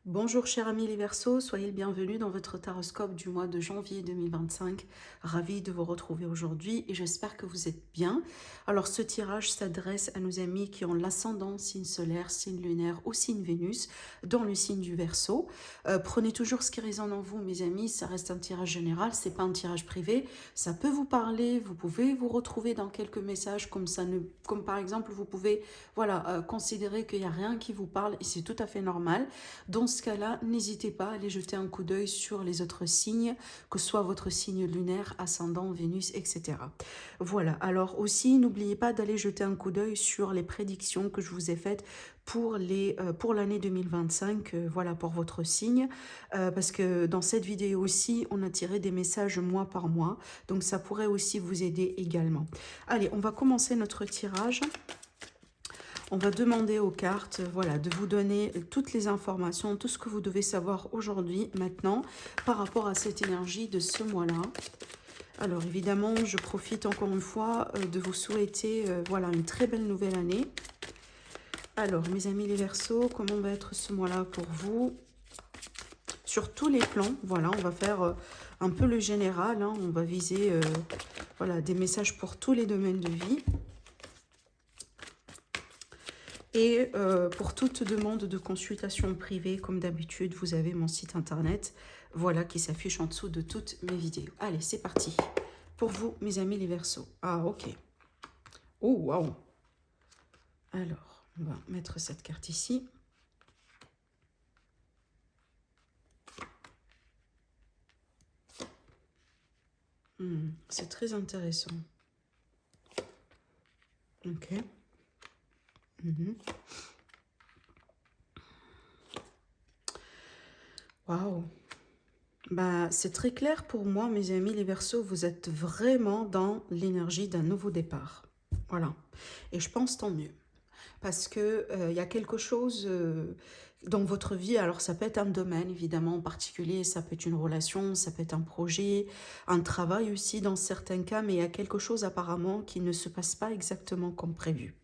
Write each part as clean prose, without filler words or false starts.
Bonjour chers amis les Verseaux, soyez le bienvenu dans votre taroscope du mois de janvier 2025. Ravi de vous retrouver aujourd'hui et j'espère que vous êtes bien. Alors ce tirage s'adresse à nos amis qui ont l'ascendant signe solaire, signe lunaire ou signe Vénus dans le signe du Verseau. Prenez toujours ce qui résonne en vous mes amis, ça reste un tirage général, c'est pas un tirage privé. Ça peut vous parler, vous pouvez vous retrouver dans quelques messages comme par exemple vous pouvez considérer qu'il n'y a rien qui vous parle et c'est tout à fait normal. Dans ce cas-là, n'hésitez pas à aller jeter un coup d'œil sur les autres signes, que ce soit votre signe lunaire, ascendant, Vénus, etc. Voilà, alors aussi, n'oubliez pas d'aller jeter un coup d'œil sur les prédictions que je vous ai faites pour l'année 2025, voilà, pour votre signe, parce que dans cette vidéo aussi, on a tiré des messages mois par mois, donc ça pourrait aussi vous aider également. Allez, on va commencer notre tirage. On va demander aux cartes, voilà, de vous donner toutes les informations, tout ce que vous devez savoir aujourd'hui, maintenant, par rapport à cette énergie de ce mois-là. Alors évidemment, je profite encore une fois de vous souhaiter voilà, une très belle nouvelle année. Alors mes amis les Verseaux, comment va être ce mois-là pour vous? Sur tous les plans, voilà, on va faire un peu le général, hein, on va viser voilà, des messages pour tous les domaines de vie. Et pour toute demande de consultation privée, comme d'habitude, vous avez mon site internet, voilà, qui s'affiche en dessous de toutes mes vidéos. Allez, c'est parti. Pour vous, mes amis les Verseaux. Ah, ok. Oh, waouh. Alors, on va mettre cette carte ici. C'est très intéressant. Ok. Waouh. Bah, c'est très clair pour moi, mes amis les Verseaux, vous êtes vraiment dans l'énergie d'un nouveau départ. Voilà. Et je pense tant mieux. Parce que y a quelque chose dans votre vie, alors ça peut être un domaine évidemment en particulier, ça peut être une relation, ça peut être un projet, un travail aussi dans certains cas, mais il y a quelque chose apparemment qui ne se passe pas exactement comme prévu.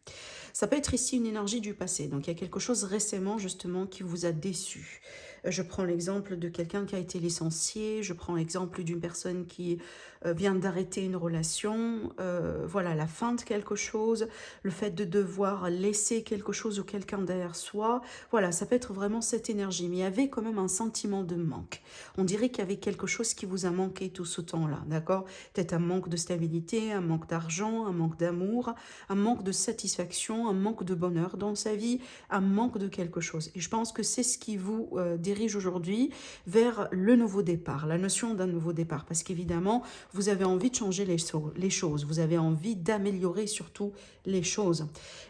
Ça peut être ici une énergie du passé, donc il y a quelque chose récemment justement qui vous a déçu. Je prends l'exemple de quelqu'un qui a été licencié, je prends l'exemple d'une personne qui vient d'arrêter une relation, voilà, la fin de quelque chose, le fait de devoir laisser quelque chose ou quelqu'un derrière soi, voilà, ça peut être vraiment cette énergie, mais il y avait quand même un sentiment de manque. On dirait qu'il y avait quelque chose qui vous a manqué tout ce temps-là, d'accord? Peut-être un manque de stabilité, un manque d'argent, un manque d'amour, un manque de satisfaction, un manque de bonheur dans sa vie, un manque de quelque chose. Et je pense que c'est ce qui vous dirige aujourd'hui vers le nouveau départ, la notion d'un nouveau départ. Parce qu'évidemment, vous avez envie de changer les choses, vous avez envie d'améliorer surtout les choses.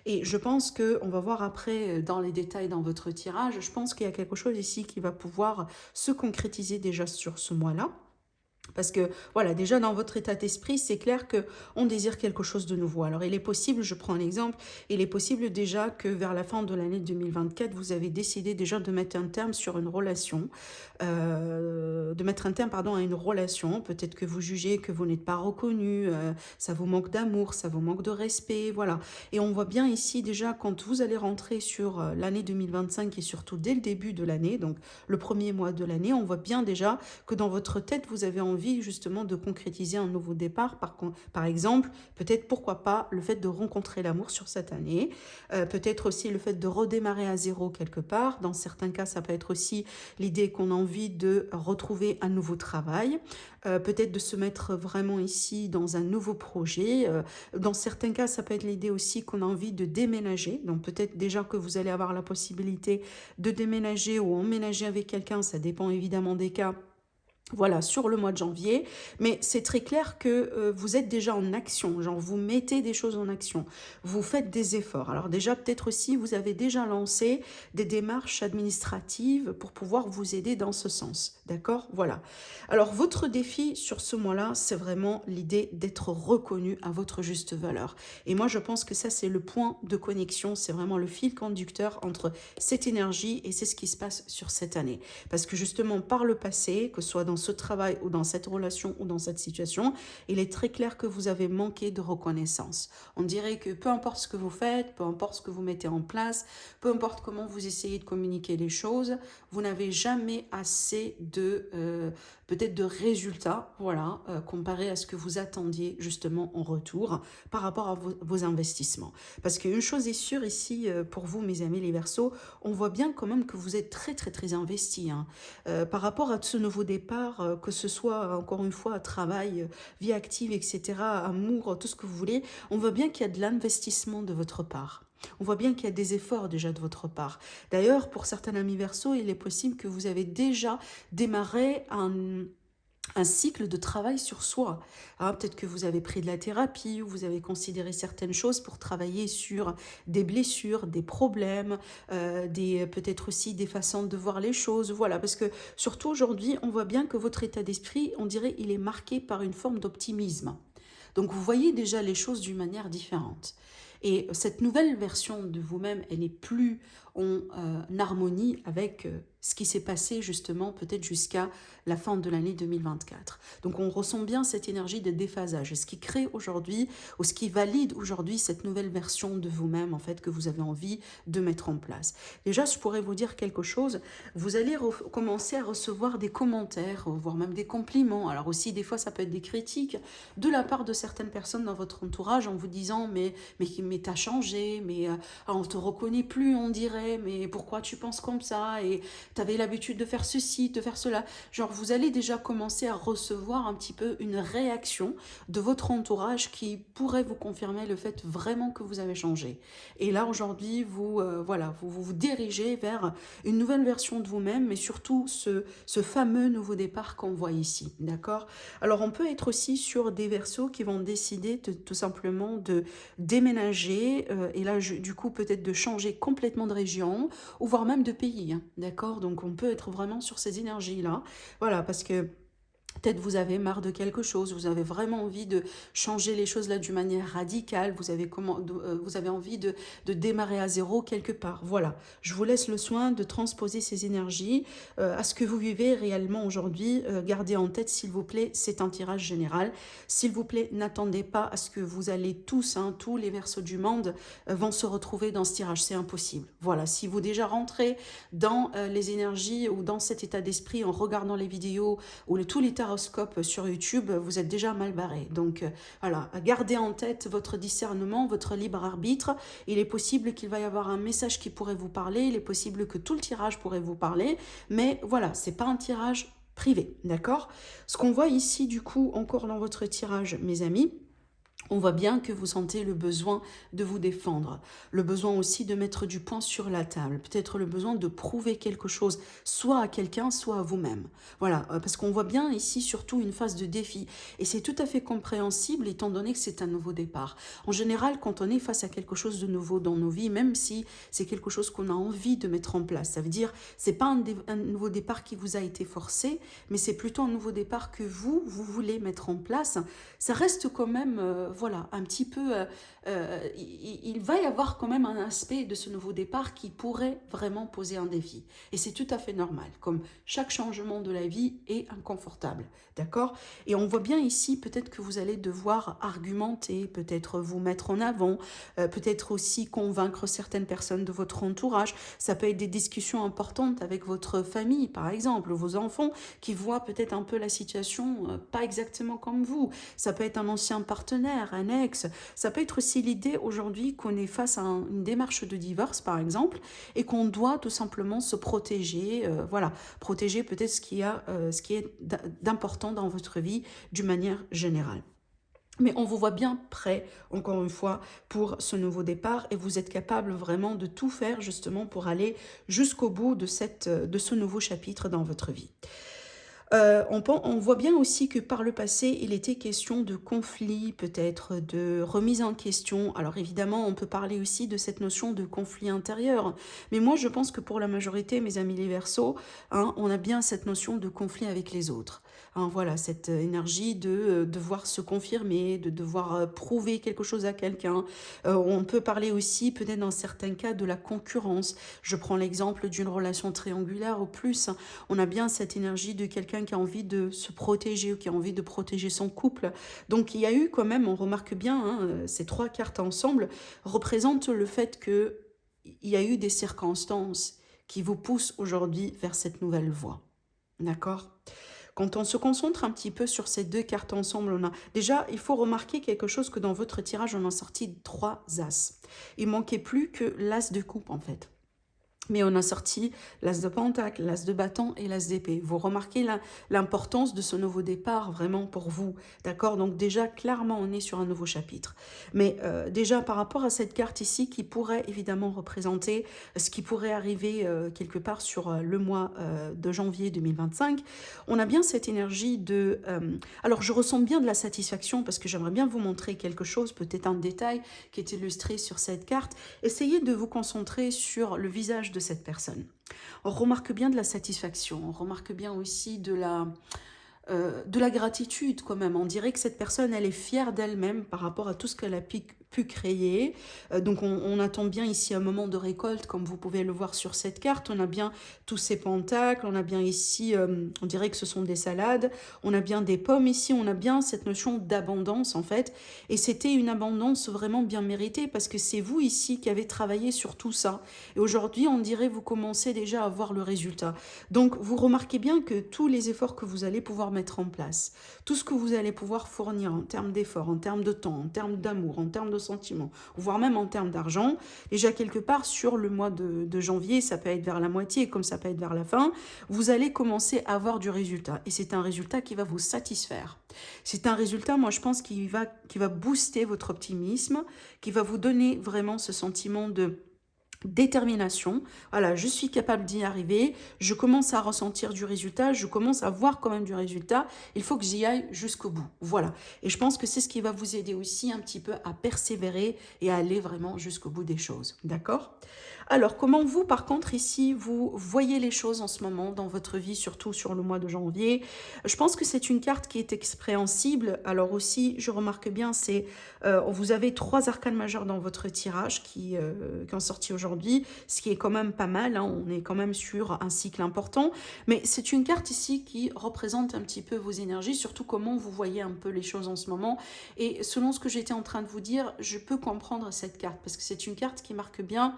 Et je pense que, on va voir après dans les détails dans votre tirage, je pense qu'il y a quelque chose ici qui va pouvoir se concrétiser déjà sur ce mois-là. Parce que, voilà, déjà dans votre état d'esprit, c'est clair qu'on désire quelque chose de nouveau. Alors, il est possible, je prends un exemple, il est possible déjà que vers la fin de l'année 2024, vous avez décidé déjà de mettre un terme sur une relation, de mettre un terme, pardon, à une relation. Peut-être que vous jugez que vous n'êtes pas reconnu, ça vous manque d'amour, ça vous manque de respect, voilà. Et on voit bien ici déjà, quand vous allez rentrer sur l'année 2025 et surtout dès le début de l'année, donc le premier mois de l'année, on voit bien déjà que dans votre tête, vous avez envie justement de concrétiser un nouveau départ. Par exemple, peut-être pourquoi pas le fait de rencontrer l'amour sur cette année, peut-être aussi le fait de redémarrer à zéro quelque part. Dans certains cas, ça peut être aussi l'idée qu'on a envie de retrouver un nouveau travail, peut-être de se mettre vraiment ici dans un nouveau projet. Dans certains cas, ça peut être l'idée aussi qu'on a envie de déménager. Donc peut-être déjà que vous allez avoir la possibilité de déménager ou emménager avec quelqu'un, ça dépend évidemment des cas. Voilà, sur le mois de janvier, mais c'est très clair que vous êtes déjà en action, genre vous mettez des choses en action, vous faites des efforts. Alors déjà, peut-être aussi, vous avez déjà lancé des démarches administratives pour pouvoir vous aider dans ce sens, d'accord? Voilà. Alors, votre défi sur ce mois-là, c'est vraiment l'idée d'être reconnu à votre juste valeur. Et moi, je pense que ça, c'est le point de connexion, c'est vraiment le fil conducteur entre cette énergie et c'est ce qui se passe sur cette année. Parce que justement, par le passé, que ce soit dans ce travail ou dans cette relation ou dans cette situation, il est très clair que vous avez manqué de reconnaissance. On dirait que peu importe ce que vous faites, peu importe ce que vous mettez en place, peu importe comment vous essayez de communiquer les choses, vous n'avez jamais assez de peut-être de résultats, voilà, comparé à ce que vous attendiez justement en retour par rapport à vos investissements. Parce qu'une chose est sûre ici pour vous, mes amis les Verseaux, on voit bien quand même que vous êtes très très très investis. Hein. Par rapport à ce nouveau départ, que ce soit encore une fois travail, vie active, etc., amour, tout ce que vous voulez, on voit bien qu'il y a de l'investissement de votre part. On voit bien qu'il y a des efforts déjà de votre part. D'ailleurs, pour certains amis Verseaux, il est possible que vous avez déjà démarré un cycle de travail sur soi. Hein, peut-être que vous avez pris de la thérapie ou vous avez considéré certaines choses pour travailler sur des blessures, des problèmes, peut-être aussi des façons de voir les choses. Voilà, parce que surtout aujourd'hui, on voit bien que votre état d'esprit, on dirait, il est marqué par une forme d'optimisme. Donc vous voyez déjà les choses d'une manière différente. Et cette nouvelle version de vous-même, elle n'est plus en harmonie avec ce qui s'est passé justement peut-être jusqu'à la fin de l'année 2024. Donc on ressent bien cette énergie de déphasage, ce qui crée aujourd'hui, ou ce qui valide aujourd'hui cette nouvelle version de vous-même en fait que vous avez envie de mettre en place. Déjà, je pourrais vous dire quelque chose, vous allez commencer à recevoir des commentaires, voire même des compliments, alors aussi des fois ça peut être des critiques, de la part de certaines personnes dans votre entourage en vous disant mais t'as changé, mais on te reconnaît plus on dirait, mais pourquoi tu penses comme ça, et tu avais l'habitude de faire ceci, de faire cela. Genre, vous allez déjà commencer à recevoir un petit peu une réaction de votre entourage qui pourrait vous confirmer le fait vraiment que vous avez changé. Et là, aujourd'hui, voilà, vous dirigez vers une nouvelle version de vous-même, mais surtout ce fameux nouveau départ qu'on voit ici. D'accord? Alors, on peut être aussi sur des Verseaux qui vont décider tout simplement de déménager, et là, du coup, peut-être de changer complètement de région, ou voire même de pays, hein, d'accord? Donc on peut être vraiment sur ces énergies-là, voilà, parce que peut-être vous avez marre de quelque chose, vous avez vraiment envie de changer les choses là d'une manière radicale, vous avez envie de démarrer à zéro quelque part. Voilà, je vous laisse le soin de transposer ces énergies à ce que vous vivez réellement aujourd'hui. Gardez en tête, s'il vous plaît, c'est un tirage général. S'il vous plaît, n'attendez pas à ce que vous allez tous, hein, tous les Verseaux du monde vont se retrouver dans ce tirage. C'est impossible. Voilà, si vous déjà rentrez dans les énergies ou dans cet état d'esprit en regardant les vidéos ou tous les taroscopes sur YouTube, vous êtes déjà mal barré. Donc voilà, gardez en tête votre discernement, votre libre arbitre. Il est possible qu'il va y avoir un message qui pourrait vous parler, il est possible que tout le tirage pourrait vous parler, mais voilà, c'est pas un tirage privé, d'accord? Ce qu'on voit ici, du coup, encore dans votre tirage, mes amis, on voit bien que vous sentez le besoin de vous défendre, le besoin aussi de mettre du poing sur la table, peut-être le besoin de prouver quelque chose, soit à quelqu'un, soit à vous-même. Voilà, parce qu'on voit bien ici surtout une phase de défi. Et c'est tout à fait compréhensible étant donné que c'est un nouveau départ. En général, quand on est face à quelque chose de nouveau dans nos vies, même si c'est quelque chose qu'on a envie de mettre en place, ça veut dire c'est pas un nouveau départ qui vous a été forcé, mais c'est plutôt un nouveau départ que vous voulez mettre en place. Ça reste quand même... voilà, un petit peu, il va y avoir quand même un aspect de ce nouveau départ qui pourrait vraiment poser un défi. Et c'est tout à fait normal, comme chaque changement de la vie est inconfortable, d'accord? Et on voit bien ici, peut-être que vous allez devoir argumenter, peut-être vous mettre en avant, peut-être aussi convaincre certaines personnes de votre entourage. Ça peut être des discussions importantes avec votre famille, par exemple, vos enfants qui voient peut-être un peu la situation pas exactement comme vous. Ça peut être un ancien partenaire, un ex, ça peut être aussi l'idée aujourd'hui qu'on est face à une démarche de divorce par exemple et qu'on doit tout simplement se protéger, voilà, protéger peut-être ce qui est d'important dans votre vie d'une manière générale. Mais on vous voit bien prêt, encore une fois, pour ce nouveau départ et vous êtes capable vraiment de tout faire justement pour aller jusqu'au bout de ce nouveau chapitre dans votre vie. On voit bien aussi que par le passé, il était question de conflit, peut-être de remise en question. Alors évidemment, on peut parler aussi de cette notion de conflit intérieur. Mais moi, je pense que pour la majorité, mes amis les Verseaux, hein, on a bien cette notion de conflit avec les autres. Hein, voilà, cette énergie de devoir se confirmer, de devoir prouver quelque chose à quelqu'un. On peut parler aussi, peut-être dans certains cas, de la concurrence. Je prends l'exemple d'une relation triangulaire au plus. On a bien cette énergie de quelqu'un qui a envie de se protéger ou qui a envie de protéger son couple. Donc il y a eu quand même, on remarque bien, hein, ces trois cartes ensemble représentent le fait que il y a eu des circonstances qui vous poussent aujourd'hui vers cette nouvelle voie. D'accord? Quand on se concentre un petit peu sur ces deux cartes ensemble, on a déjà, il faut remarquer quelque chose que dans votre tirage, on a sorti trois as. Il manquait plus que l'as de coupe en fait. Mais on a sorti l'as de pentacle, l'as de bâton et l'as d'épée. Vous remarquez l'importance de ce nouveau départ vraiment pour vous. D'accord? Donc déjà, clairement, on est sur un nouveau chapitre. Mais déjà, par rapport à cette carte ici, qui pourrait évidemment représenter ce qui pourrait arriver quelque part sur le mois de janvier 2025, on a bien cette énergie de... alors, je ressens bien de la satisfaction parce que j'aimerais bien vous montrer quelque chose, peut-être un détail qui est illustré sur cette carte. Essayez de vous concentrer sur le visage de cette personne. On remarque bien de la satisfaction, on remarque bien aussi de la gratitude quand même. On dirait que cette personne, elle est fière d'elle-même par rapport à tout ce qu'elle a pu créer. Donc on attend bien ici un moment de récolte, comme vous pouvez le voir sur cette carte. On a bien tous ces pentacles, on a bien ici, on dirait que ce sont des salades, on a bien des pommes ici, on a bien cette notion d'abondance en fait. Et c'était une abondance vraiment bien méritée parce que c'est vous ici qui avez travaillé sur tout ça. Et aujourd'hui, on dirait vous commencez déjà à voir le résultat. Donc vous remarquez bien que tous les efforts que vous allez pouvoir mettre en place, tout ce que vous allez pouvoir fournir en termes d'efforts, en termes de temps, en termes d'amour, en termes de sentiments, voire même en termes d'argent, déjà quelque part sur le mois de janvier, ça peut être vers la moitié comme ça peut être vers la fin, vous allez commencer à avoir du résultat. Et c'est un résultat qui va vous satisfaire. C'est un résultat, moi je pense, qui va booster votre optimisme, qui va vous donner vraiment ce sentiment de détermination. Voilà, je suis capable d'y arriver, je commence à ressentir du résultat, je commence à voir quand même du résultat, il faut que j'y aille jusqu'au bout. Voilà. Et je pense que c'est ce qui va vous aider aussi un petit peu à persévérer et à aller vraiment jusqu'au bout des choses. D'accord? Alors, comment vous, par contre, ici, vous voyez les choses en ce moment dans votre vie, surtout sur le mois de janvier? Je pense que c'est une carte qui est expréhensible. Alors aussi, je remarque bien, vous avez trois arcanes majeures dans votre tirage qui ont sorti aujourd'hui, ce qui est quand même pas mal. Hein, on est quand même sur un cycle important. Mais c'est une carte ici qui représente un petit peu vos énergies, surtout comment vous voyez un peu les choses en ce moment. Et selon ce que j'étais en train de vous dire, je peux comprendre cette carte parce que c'est une carte qui marque bien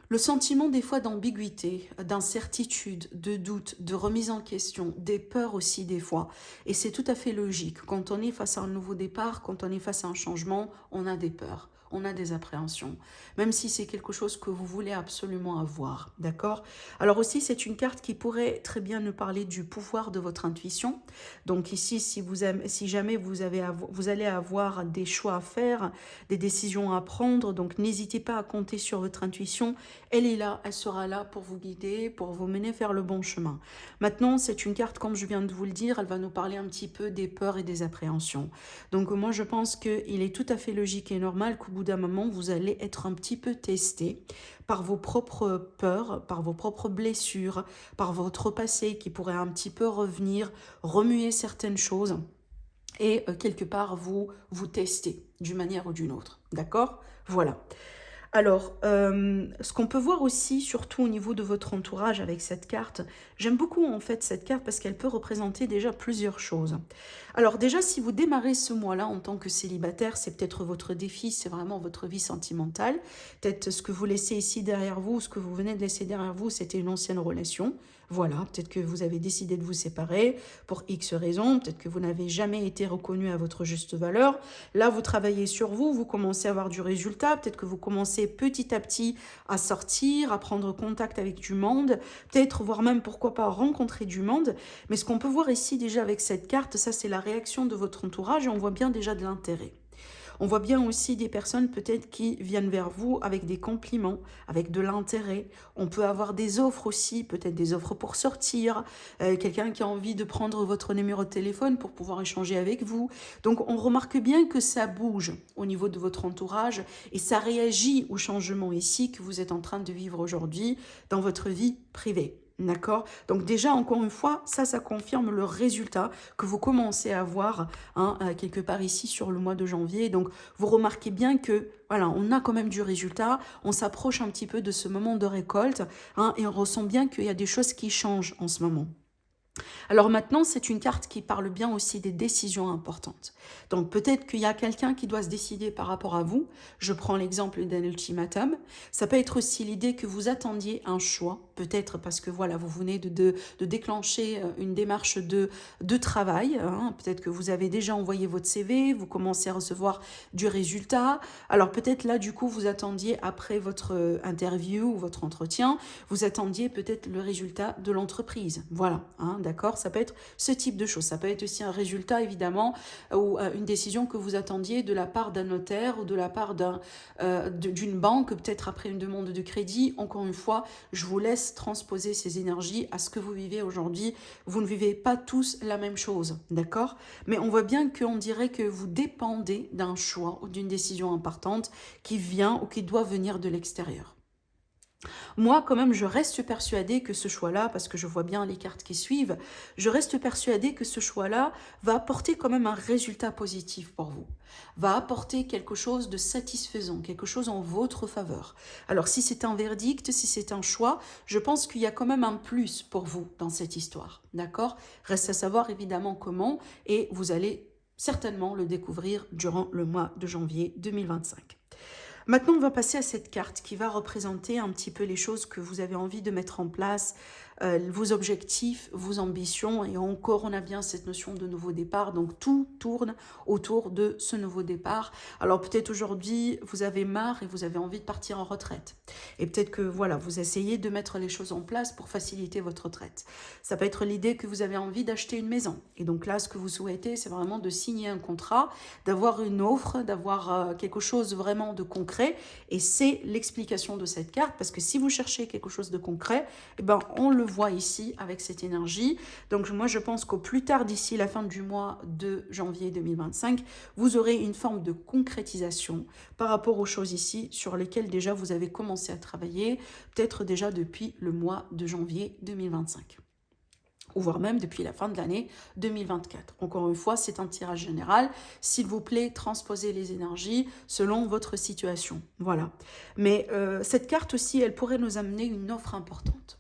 le sentiment des fois d'ambiguïté, d'incertitude, de doute, de remise en question, des peurs aussi des fois. Et c'est tout à fait logique. Quand on est face à un nouveau départ, quand on est face à un changement, on a des peurs, on a des appréhensions. Même si c'est quelque chose que vous voulez absolument avoir, d'accord? Alors aussi, c'est une carte qui pourrait très bien nous parler du pouvoir de votre intuition. Donc ici, si jamais vous allez avoir des choix à faire, des décisions à prendre, donc n'hésitez pas à compter sur votre intuition. Elle est là, elle sera là pour vous guider, pour vous mener vers le bon chemin. Maintenant, c'est une carte, comme je viens de vous le dire, elle va nous parler un petit peu des peurs et des appréhensions. Donc moi, je pense qu'il est tout à fait logique et normal qu'au bout d'un moment, vous allez être un petit peu testé par vos propres peurs, par vos propres blessures, par votre passé qui pourrait un petit peu revenir, remuer certaines choses et quelque part vous tester d'une manière ou d'une autre. D'accord? Voilà. Alors, ce qu'on peut voir aussi, surtout au niveau de votre entourage avec cette carte, j'aime beaucoup en fait cette carte parce qu'elle peut représenter déjà plusieurs choses. Alors déjà, si vous démarrez ce mois-là en tant que célibataire, c'est peut-être votre défi, c'est vraiment votre vie sentimentale. Peut-être ce que vous laissez ici derrière vous, ce que vous venez de laisser derrière vous, c'était une ancienne relation. Voilà, peut-être que vous avez décidé de vous séparer pour X raisons, peut-être que vous n'avez jamais été reconnu à votre juste valeur. Là, vous travaillez sur vous, vous commencez à avoir du résultat, peut-être que vous commencez petit à petit à sortir, à prendre contact avec du monde, peut-être voire même pourquoi pas rencontrer du monde. Mais ce qu'on peut voir ici déjà avec cette carte, ça c'est la réaction de votre entourage et on voit bien déjà de l'intérêt. On voit bien aussi des personnes peut-être qui viennent vers vous avec des compliments, avec de l'intérêt. On peut avoir des offres aussi, peut-être des offres pour sortir, quelqu'un qui a envie de prendre votre numéro de téléphone pour pouvoir échanger avec vous. Donc on remarque bien que ça bouge au niveau de votre entourage et ça réagit au changement ici que vous êtes en train de vivre aujourd'hui dans votre vie privée. D'accord? Donc déjà, encore une fois, ça confirme le résultat que vous commencez à avoir hein, quelque part ici sur le mois de janvier. Donc vous remarquez bien que voilà, on a quand même du résultat, on s'approche un petit peu de ce moment de récolte hein, et on ressent bien qu'il y a des choses qui changent en ce moment. Alors maintenant, c'est une carte qui parle bien aussi des décisions importantes. Donc peut-être qu'il y a quelqu'un qui doit se décider par rapport à vous. Je prends l'exemple d'un ultimatum. Ça peut être aussi l'idée que vous attendiez un choix, peut-être parce que voilà, vous venez de déclencher une démarche de travail. Hein. Peut-être que vous avez déjà envoyé votre CV, vous commencez à recevoir du résultat. Alors peut-être là, du coup, vous attendiez après votre interview ou votre entretien, vous attendiez peut-être le résultat de l'entreprise. Voilà, hein, d'accord? Ça peut être ce type de choses. Ça peut être aussi un résultat, évidemment, ou une décision que vous attendiez de la part d'un notaire ou de la part d'une banque, peut-être après une demande de crédit. Encore une fois, je vous laisse transposer ces énergies à ce que vous vivez aujourd'hui. Vous ne vivez pas tous la même chose, d'accord? Mais on voit bien qu'on dirait que vous dépendez d'un choix ou d'une décision importante qui vient ou qui doit venir de l'extérieur. Moi, quand même, je reste persuadée que ce choix-là, parce que je vois bien les cartes qui suivent, je reste persuadée que ce choix-là va apporter quand même un résultat positif pour vous, va apporter quelque chose de satisfaisant, quelque chose en votre faveur. Alors, si c'est un verdict, si c'est un choix, je pense qu'il y a quand même un plus pour vous dans cette histoire, d'accord? Reste à savoir évidemment comment, et vous allez certainement le découvrir durant le mois de janvier 2025. Maintenant, on va passer à cette carte qui va représenter un petit peu les choses que vous avez envie de mettre en place, vos objectifs, vos ambitions. Et encore, on a bien cette notion de nouveau départ. Donc, tout tourne autour de ce nouveau départ. Alors, peut-être aujourd'hui, vous avez marre et vous avez envie de partir en retraite. Et peut-être que, voilà, vous essayez de mettre les choses en place pour faciliter votre retraite. Ça peut être l'idée que vous avez envie d'acheter une maison. Et donc là, ce que vous souhaitez, c'est vraiment de signer un contrat, d'avoir une offre, d'avoir quelque chose vraiment de concret. Et c'est l'explication de cette carte, parce que si vous cherchez quelque chose de concret, eh ben, on le voit ici avec cette énergie. Donc moi, je pense qu'au plus tard, d'ici la fin du mois de janvier 2025, vous aurez une forme de concrétisation par rapport aux choses ici sur lesquelles déjà vous avez commencé à travailler, peut-être déjà depuis le mois de janvier 2025. Ou voire même depuis la fin de l'année 2024. Encore une fois, c'est un tirage général. S'il vous plaît, transposez les énergies selon votre situation. Voilà. Mais cette carte aussi, elle pourrait nous amener une offre importante.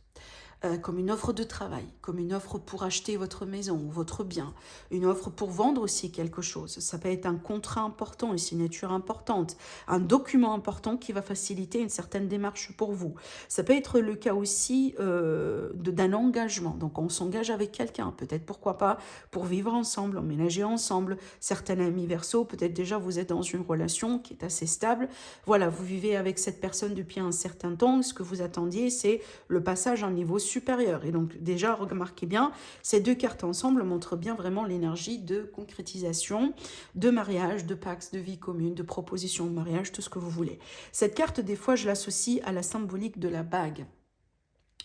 Comme une offre de travail, comme une offre pour acheter votre maison ou votre bien, une offre pour vendre aussi quelque chose. Ça peut être un contrat important, une signature importante, un document important qui va faciliter une certaine démarche pour vous. Ça peut être le cas aussi d'un engagement. Donc on s'engage avec quelqu'un, peut-être pourquoi pas, pour vivre ensemble, emménager ensemble. Certains amis Verseau, peut-être déjà vous êtes dans une relation qui est assez stable. Voilà, vous vivez avec cette personne depuis un certain temps. Ce que vous attendiez, c'est le passage à un niveau supérieur. Et donc déjà, remarquez bien, ces deux cartes ensemble montrent bien vraiment l'énergie de concrétisation, de mariage, de pax, de vie commune, de proposition de mariage, tout ce que vous voulez. Cette carte, des fois, je l'associe à la symbolique de la bague.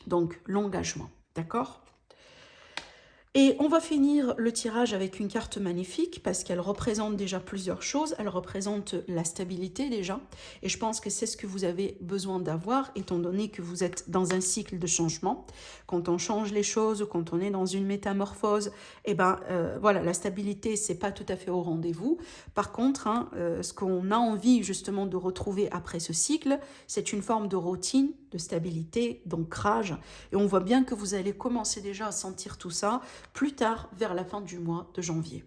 Donc, l'engagement. D'accord ? Et on va finir le tirage avec une carte magnifique parce qu'elle représente déjà plusieurs choses. Elle représente la stabilité déjà. Et je pense que c'est ce que vous avez besoin d'avoir étant donné que vous êtes dans un cycle de changement. Quand on change les choses, quand on est dans une métamorphose, eh ben, voilà, la stabilité, c'est pas tout à fait au rendez-vous. Par contre, hein, ce qu'on a envie justement de retrouver après ce cycle, c'est une forme de routine, de stabilité, d'ancrage. Et on voit bien que vous allez commencer déjà à sentir tout ça plus tard, vers la fin du mois de janvier.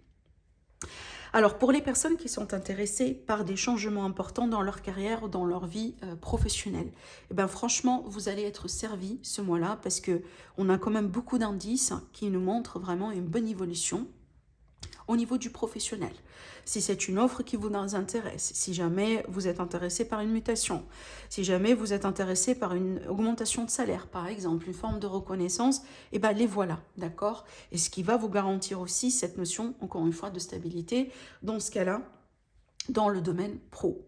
Alors, pour les personnes qui sont intéressées par des changements importants dans leur carrière ou dans leur vie professionnelle, eh ben, franchement, vous allez être servi ce mois-là parce qu'on a quand même beaucoup d'indices qui nous montrent vraiment une bonne évolution au niveau du professionnel. Si c'est une offre qui vous intéresse, si jamais vous êtes intéressé par une mutation, si jamais vous êtes intéressé par une augmentation de salaire, par exemple, une forme de reconnaissance, et bien les voilà, d'accord? Et ce qui va vous garantir aussi cette notion, encore une fois, de stabilité, dans ce cas-là, dans le domaine pro.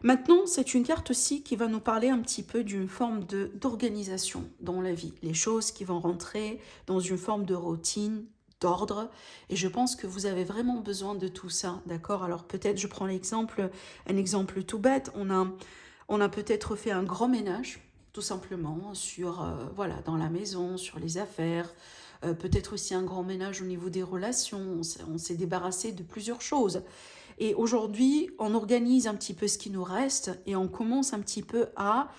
Maintenant, c'est une carte aussi qui va nous parler un petit peu d'une forme d'organisation dans la vie, les choses qui vont rentrer dans une forme de routine, d'ordre, et je pense que vous avez vraiment besoin de tout ça, d'accord? Alors peut-être, je prends un exemple tout bête, on a peut-être fait un grand ménage, tout simplement, sur, voilà, dans la maison, sur les affaires, peut-être aussi un grand ménage au niveau des relations, on s'est débarrassé de plusieurs choses. Et aujourd'hui, on organise un petit peu ce qui nous reste et on commence un petit peu à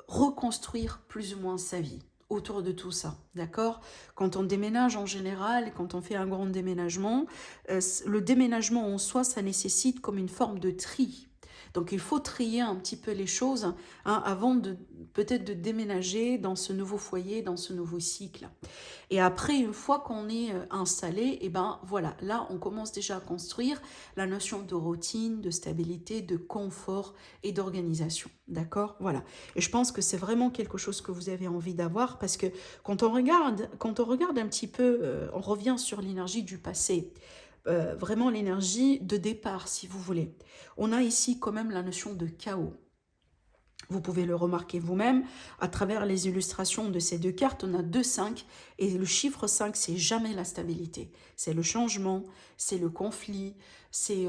reconstruire plus ou moins sa vie autour de tout ça, d'accord? Quand on déménage en général, quand on fait un grand déménagement, le déménagement en soi, ça nécessite comme une forme de tri. Donc il faut trier un petit peu les choses avant de peut-être de déménager dans ce nouveau foyer, dans ce nouveau cycle. Et après, une fois qu'on est installé, et ben voilà, là on commence déjà à construire la notion de routine, de stabilité, de confort et d'organisation. D'accord? Voilà. Et je pense que c'est vraiment quelque chose que vous avez envie d'avoir parce que quand on regarde un petit peu, on revient sur l'énergie du passé. Vraiment l'énergie de départ, si vous voulez. On a ici quand même la notion de chaos. Vous pouvez le remarquer vous-même à travers les illustrations de ces deux cartes. On a 2 5 et le chiffre 5, c'est jamais la stabilité. C'est le changement, c'est le conflit, c'est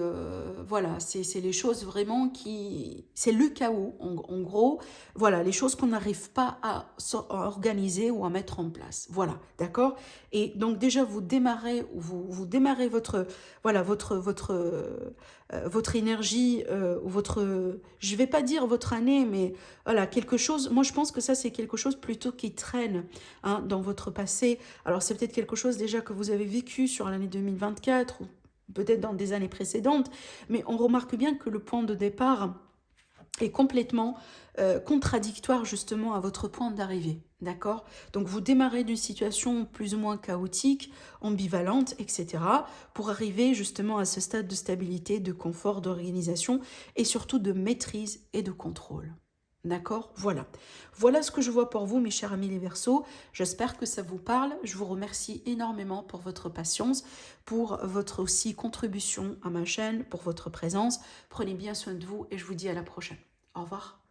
voilà, c'est les choses vraiment qui... C'est le chaos, en gros. Voilà, les choses qu'on n'arrive pas à organiser ou à mettre en place. Voilà, d'accord? Et donc déjà, vous démarrez votre... Voilà, votre énergie, je vais pas dire votre année, mais voilà, quelque chose, moi je pense que ça c'est quelque chose plutôt qui traîne dans votre passé. Alors c'est peut-être quelque chose déjà que vous avez vécu sur l'année 2024 ou peut-être dans des années précédentes, mais on remarque bien que le point de départ est complètement contradictoire justement à votre point d'arrivée. D'accord? Donc vous démarrez d'une situation plus ou moins chaotique, ambivalente, etc. pour arriver justement à ce stade de stabilité, de confort, d'organisation et surtout de maîtrise et de contrôle. D'accord? Voilà. Voilà ce que je vois pour vous, mes chers amis les Verseaux. J'espère que ça vous parle. Je vous remercie énormément pour votre patience, pour votre aussi contribution à ma chaîne, pour votre présence. Prenez bien soin de vous et je vous dis à la prochaine. Au revoir.